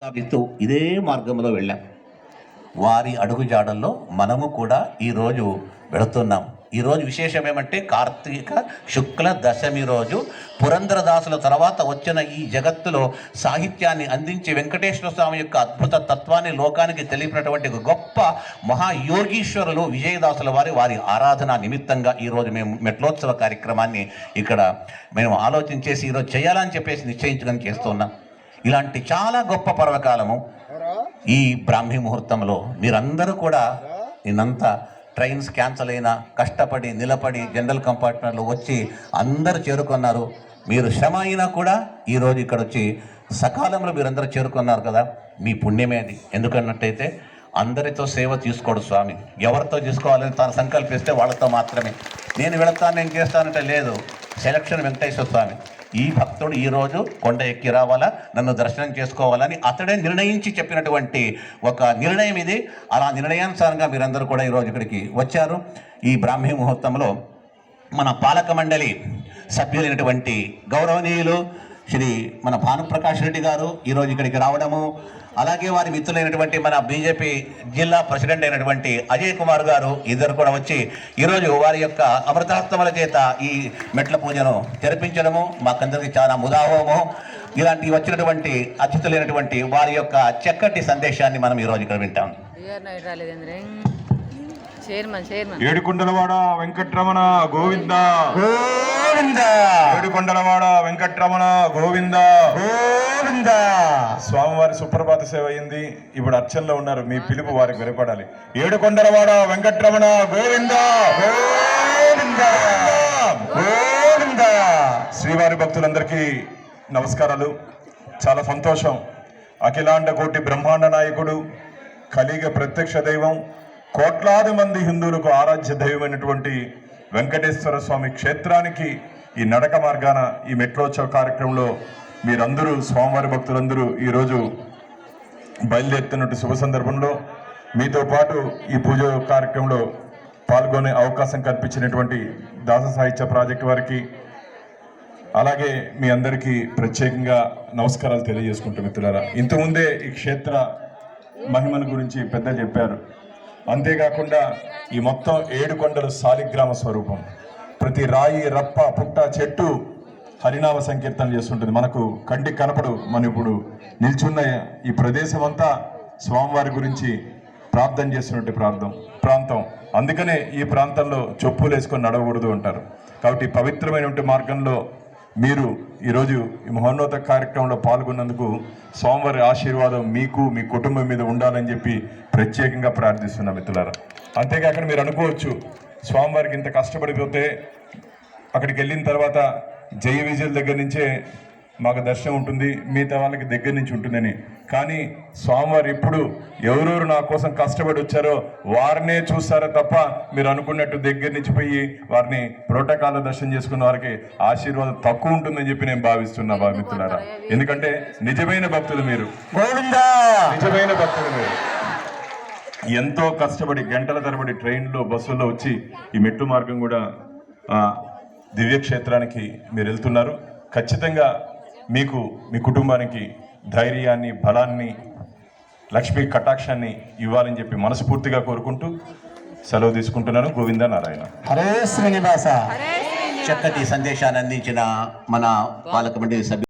సాగిస్తూ ఇదే మార్గంలో వెళ్ళాం. వారి అడుగుజాడల్లో మనము కూడా ఈరోజు వెళుతున్నాం. ఈరోజు విశేషం ఏమంటే కార్తీక శుక్ల దశమి రోజు పురంధరదాసుల తర్వాత వచ్చిన ఈ జగత్తులో సాహిత్యాన్ని అందించి వెంకటేశ్వర స్వామి యొక్క అద్భుత తత్వాన్ని లోకానికి తెలిపినటువంటి గొప్ప మహాయోగీశ్వరులు విజయదాసుల వారి ఆరాధన నిమిత్తంగా ఈరోజు మేము మెట్లోత్సవ కార్యక్రమాన్ని ఇక్కడ మేము ఆలోచించేసి ఈరోజు చేయాలని చెప్పేసి నిశ్చయించుకొని చేస్తున్నాం. ఇలాంటి చాలా గొప్ప పర్వకాలము ఈ బ్రాహ్మీ ముహూర్తంలో మీరందరూ కూడా నిన్నంతా ట్రైన్స్ క్యాన్సల్ అయినా కష్టపడి నిలబడి జనరల్ కంపార్ట్మెంట్లో వచ్చి అందరూ చేరుకున్నారు. మీరు శ్రమ అయినా కూడా ఈరోజు ఇక్కడ వచ్చి సకాలంలో మీరందరూ చేరుకున్నారు కదా, మీ పుణ్యమే అది. ఎందుకన్నట్టయితే అందరితో సేవ తీసుకోడు స్వామి, ఎవరితో తీసుకోవాలని తాను సంకల్పిస్తే వాళ్ళతో మాత్రమే. నేను వెళతాను, నేను చేస్తానంటే లేదు. సెలక్షన్ వెంకటేశ్వర స్వామి. ఈ భక్తుడు ఈరోజు కొండ ఎక్కి రావాలా, నన్ను దర్శనం చేసుకోవాలని అతడే నిర్ణయించి చెప్పినటువంటి ఒక నిర్ణయం ఇది. అలా నిర్ణయానుసారంగా మీరందరూ కూడా ఈరోజు ఇక్కడికి వచ్చారు. ఈ బ్రాహ్మీ ముహూర్తంలో మన పాలక మండలి సభ్యులైనటువంటి గౌరవనీయులు శ్రీ మన భానుప్రకాష్ రెడ్డి గారు ఈరోజు ఇక్కడికి రావడము, అలాగే వారి మిత్రులైనటువంటి మన బీజేపీ జిల్లా ప్రెసిడెంట్ అయినటువంటి అజయ్ కుమార్ గారు ఇద్దరు కూడా వచ్చి ఈరోజు వారి యొక్క అమృతాస్తముల చేత ఈ మెట్ల పూజను జరిపించడము మాకందరికీ చాలా ముదాహోము. ఇలాంటి వచ్చినటువంటి అతిథులైనటువంటి వారి యొక్క చక్కటి సందేశాన్ని మనం ఈరోజు ఇక్కడ వింటాం. ఏడుకొండలవాడ వెంకట్రమణ గోవింద గోవింద, ఏడుకొండలవాడ వెంకట్రమణ గోవింద గోవింద. స్వామివారి సుప్రభాత సేవ అయింది, ఇప్పుడు అర్చనలో ఉన్నారు. మీ పిలుపు వారికి వినపడాలి. ఏడుకొండలవాడ వెంకట్రమణ గోవింద గోవింద గోవింద. శ్రీవారి భక్తులందరికీ నమస్కారాలు. చాలా సంతోషం. అఖిలాండ కోటి బ్రహ్మాండ నాయకుడు, కలిగ ప్రత్యక్ష దైవం, కోట్లాది మంది హిందువులకు ఆరాధ్య దైవమైనటువంటి వెంకటేశ్వర స్వామి క్షేత్రానికి ఈ నడక మార్గాన ఈ మెట్లోత్సవ కార్యక్రమంలో మీరందరూ స్వామివారి భక్తులందరూ ఈరోజు బయలుదేరుతున్నట్టు శుభ సందర్భంలో మీతో పాటు ఈ పూజ కార్యక్రమంలో పాల్గొనే అవకాశం కల్పించినటువంటి దాస సాహిత్య ప్రాజెక్టు వారికి, అలాగే మీ అందరికీ ప్రత్యేకంగా నమస్కారాలు తెలియజేసుకుంటూ మిత్రులారా. ఇంతకుముందే ఈ క్షేత్ర మహిమను గురించి పెద్దలు చెప్పారు. అంతేకాకుండా ఈ మొత్తం 7 కొండలు శాలిగ్రామ స్వరూపం. ప్రతి రాయి, రప్ప, పుట్ట, చెట్టు హరినామ సంకీర్తన చేస్తుంటుంది. మనకు కంటికి కనపడు. మనం ఇప్పుడు నిల్చున్న ఈ ప్రదేశం అంతా స్వామివారి గురించి ప్రార్థన చేస్తున్నట్టు ప్రాంతం. అందుకనే ఈ ప్రాంతంలో చెప్పులు వేసుకొని నడవకూడదు అంటారు. కాబట్టి పవిత్రమైనటువంటి మార్గంలో మీరు ఈరోజు ఈ మహోన్నత కార్యక్రమంలో పాల్గొన్నందుకు స్వామివారి ఆశీర్వాదం మీకు, మీ కుటుంబం మీద ఉండాలని చెప్పి ప్రత్యేకంగా ప్రార్థిస్తున్నాం మిత్రులారా. అంతేకాకుండా మీరు అనుకోవచ్చు, స్వామివారికి ఇంత కష్టపడిపోతే అక్కడికి వెళ్ళిన తర్వాత జయ విజయల దగ్గర నుంచే మాకు దర్శనం ఉంటుంది, మిగతా వాళ్ళకి దగ్గర నుంచి ఉంటుందని. కానీ స్వామివారు ఇప్పుడు ఎవరెవరు నా కోసం కష్టపడి వచ్చారో వారినే చూస్తారో తప్ప మీరు అనుకున్నట్టు దగ్గర నుంచి పోయి వారిని ప్రోటోకాల్లో దర్శనం చేసుకున్న వారికి ఆశీర్వాదం తక్కువ ఉంటుందని చెప్పి నేను భావిస్తున్నా మిత్రులారా. ఎందుకంటే నిజమైన భక్తులు మీరు, నిజమైన భక్తులు మీరు. ఎంతో కష్టపడి గంటల తరబడి ట్రైన్లో, బస్సుల్లో వచ్చి ఈ మెట్టు మార్గం కూడా దివ్యక్షేత్రానికి మీరు వెళ్తున్నారు. ఖచ్చితంగా మీకు, మీ కుటుంబానికి ధైర్యాన్ని, బలాన్ని, లక్ష్మీ కటాక్షాన్ని ఇవ్వాలని చెప్పి మనస్ఫూర్తిగా కోరుకుంటూ సెలవు తీసుకుంటున్నాను. గోవింద నారాయణ. హరే శ్రీనివాస. చక్కటి సందేశాన్ని అందించిన మన పాలక మండలి సభ్యులు